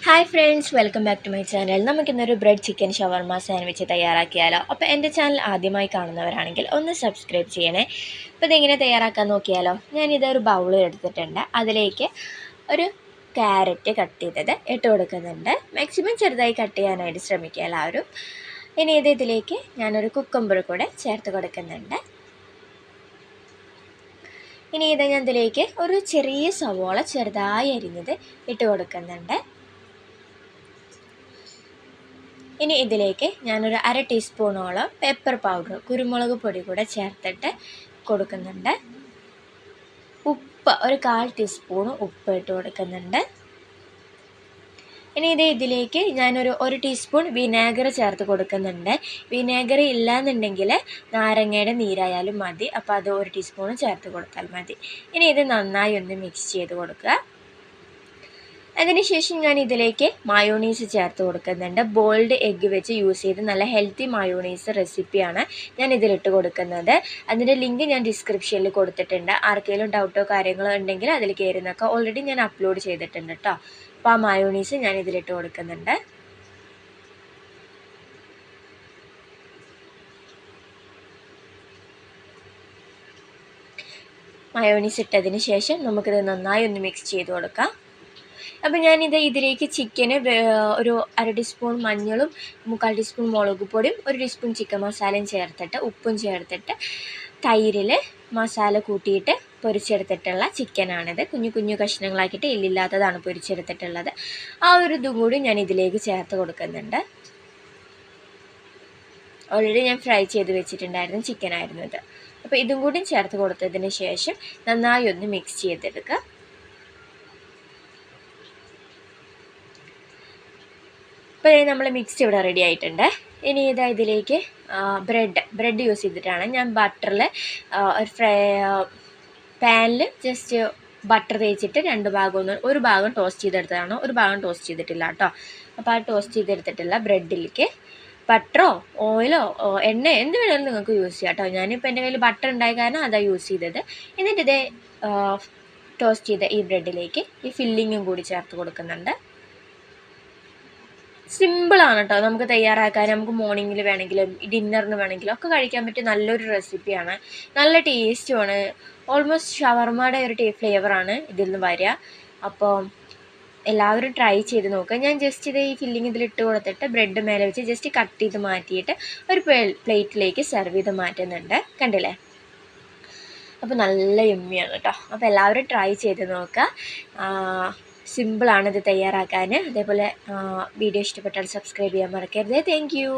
Hi friends, welcome back to my channel. നമുക്കിന്നൊരു bread chicken shawarma sandwich തയ്യാറാക്കിയാലോ? അപ്പോൾ എൻ്റെ ചാനൽ ആദ്യമായി കാണുന്നവരാണെങ്കിൽ ഒന്ന് സബ്സ്ക്രൈബ് ചെയ്യണേ. അപ്പോൾ ഇതെങ്ങനെ തയ്യാറാക്കാൻ നോക്കിയാലോ? ഞാനിതൊരു ബൗൾ എടുത്തിട്ടുണ്ട്. അതിലേക്ക് ഒരു ക്യാരറ്റ് കട്ട് ചെയ്തത് ഇട്ട് കൊടുക്കുന്നുണ്ട്. മാക്സിമം ചെറുതായി കട്ട് ചെയ്യാനായിട്ട് ശ്രമിക്കുക എല്ലാവരും. ഇനി ഇതിലേക്ക് ഞാനൊരു കുക്കുംബർ കൂടെ ചേർത്ത് കൊടുക്കുന്നുണ്ട്. ഇനി ഞാൻ ഇതിലേക്ക് ഒരു ചെറിയ സവോള ചെറുതായി അരിഞ്ഞത് ഇട്ട് കൊടുക്കുന്നുണ്ട്. ഇനി ഇതിലേക്ക് ഞാനൊരു 1/2 ടീസ്പൂണോളം പെപ്പർ പൗഡർ, കുരുമുളക് പൊടി കൂടെ ചേർത്തിട്ട് കൊടുക്കുന്നുണ്ട്. ഉപ്പ് ഒരു 1/4 ടീസ്പൂൺ ഉപ്പ് ഇട്ട് കൊടുക്കുന്നുണ്ട്. ഇനി ഇതിലേക്ക് ഞാനൊരു 1 ടീസ്പൂൺ വിനാഗിർ ചേർത്ത് കൊടുക്കുന്നുണ്ട്. വിനാഗിർ ഇല്ലയെന്നുണ്ടെങ്കിൽ നാരങ്ങയുടെ നീരായാലും മതി. അപ്പോൾ അത് 1 ടീസ്പൂൺ ചേർത്ത് കൊടുത്താൽ മതി. ഇനി ഇത് നന്നായി ഒന്ന് മിക്സ് ചെയ്ത് കൊടുക്കുക. അതിനുശേഷം ഞാൻ ഇതിലേക്ക് മയോണീസ് ചേർത്ത് കൊടുക്കുന്നുണ്ട്. ബോയിൽഡ് എഗ്ഗ് വെച്ച് യൂസ് ചെയ്ത് നല്ല ഹെൽത്തി മയോണീസ് റെസിപ്പിയാണ് ഞാൻ ഇതിലിട്ട് കൊടുക്കുന്നത്. അതിൻ്റെ ലിങ്ക് ഞാൻ ഡിസ്ക്രിപ്ഷനിൽ കൊടുത്തിട്ടുണ്ട്. ആർക്കെങ്കിലും ഡൗട്ടോ കാര്യങ്ങളോ ഉണ്ടെങ്കിൽ അതിൽ കയറി നോക്കാം. ഓൾറെഡി ഞാൻ അപ്ലോഡ് ചെയ്തിട്ടുണ്ട് കേട്ടോ. അപ്പോൾ ആ മയോണീസ് ഞാൻ ഇതിലിട്ട് കൊടുക്കുന്നുണ്ട്. മയോണീസ് ഇട്ടതിന് ശേഷം നമുക്കിത് നന്നായി ഒന്ന് മിക്സ് ചെയ്ത് കൊടുക്കാം. അപ്പോൾ ഞാനിത് ഇതിലേക്ക് ചിക്കന് ഒരു 1/2 ടീസ്പൂൺ മഞ്ഞളും 3/4 ടീസ്പൂൺ മുളക് പൊടിയും 1 ടീസ്പൂൺ ചിക്കൻ മസാലയും ചേർത്തിട്ട് ഉപ്പും ചേർത്തിട്ട് തൈരിൽ മസാല കൂട്ടിയിട്ട് പൊരിച്ചെടുത്തിട്ടുള്ള ചിക്കനാണിത്. കുഞ്ഞു കുഞ്ഞു കഷ്ണങ്ങളാക്കിയിട്ട് എല്ലില്ലാത്തതാണ് പൊരിച്ചെടുത്തിട്ടുള്ളത്. ആ ഒരു ഇതും കൂടി ഞാൻ ഇതിലേക്ക് ചേർത്ത് കൊടുക്കുന്നുണ്ട്. ഓൾറെഡി ഞാൻ ഫ്രൈ ചെയ്ത് വെച്ചിട്ടുണ്ടായിരുന്നു ചിക്കനായിരുന്നു ഇത്. അപ്പോൾ ഇതും കൂടി ചേർത്ത് കൊടുത്തതിന് ശേഷം നന്നായി ഒന്ന് മിക്സ് ചെയ്തെടുക്കുക. അപ്പോൾ നമ്മൾ മിക്സ് ഇവിടെ റെഡി ആയിട്ടുണ്ട്. ഇനി ഇതിലേക്ക് ബ്രെഡ് യൂസ് ചെയ്തിട്ടാണ് ഞാൻ ബട്ടറിൽ പാനിൽ ജസ്റ്റ് ബട്ടർ തേച്ചിട്ട് ഒരു ഭാഗം ടോസ്റ്റ് ചെയ്തെടുത്തതാണ്, ഒരു ഭാഗം ടോസ്റ്റ് ചെയ്തിട്ടില്ല കേട്ടോ. അപ്പോൾ ആ ടോസ്റ്റ് ചെയ്തെടുത്തിട്ടുള്ള ബ്രെഡിലേക്ക് ബട്ടറോ ഓയിലോ എണ്ണ എന്ത് വേണമെങ്കിലും നിങ്ങൾക്ക് യൂസ് ചെയ്യാം കേട്ടോ. ഞാനിപ്പോൾ എൻ്റെ കയ്യിൽ ബട്ടർ ഉണ്ടായ കാരണം അതാണ് യൂസ് ചെയ്തത്. എന്നിട്ട് ഇത് ടോസ്റ്റ് ചെയ്ത ഈ ബ്രെഡിലേക്ക് ഈ ഫില്ലിങ്ങും കൂടി ചേർത്ത് കൊടുക്കുന്നുണ്ട്. സിമ്പിളാണ് കേട്ടോ, നമുക്ക് തയ്യാറാക്കാൻ. നമുക്ക് മോർണിംഗിൽ വേണമെങ്കിലും ഡിന്നറിന് വേണമെങ്കിലും ഒക്കെ കഴിക്കാൻ പറ്റിയ നല്ലൊരു റെസിപ്പിയാണ്. നല്ല ടേസ്റ്റുമാണ്. ഓൾമോസ്റ്റ് ഷവർമയുടെ ഒരു ഫ്ലേവറാണ് ഇതിൽ നിന്ന് വരിക. അപ്പോൾ എല്ലാവരും ട്രൈ ചെയ്ത് നോക്കുക. ഞാൻ ജസ്റ്റ് ഇത് ഈ ഫില്ലിങ് ഇതിലിട്ട് കൊടുത്തിട്ട് ബ്രെഡ് മേലെ വെച്ച് ജസ്റ്റ് കട്ട് ചെയ്ത് മാറ്റിയിട്ട് ഒരു പ്ലേറ്റിലേക്ക് സെർവ് ചെയ്ത് മാറ്റുന്നുണ്ട്. കണ്ടില്ലേ? അപ്പോൾ നല്ല യമ്മിയാണ് കേട്ടോ. അപ്പോൾ എല്ലാവരും ട്രൈ ചെയ്ത് നോക്കുക. സിമ്പിളാണ് ഇത് തയ്യാറാക്കാൻ. അതേപോലെ വീഡിയോ ഇഷ്ടപ്പെട്ടാൽ സബ്സ്ക്രൈബ് ചെയ്യാൻ മറക്കരുത്. Thank you.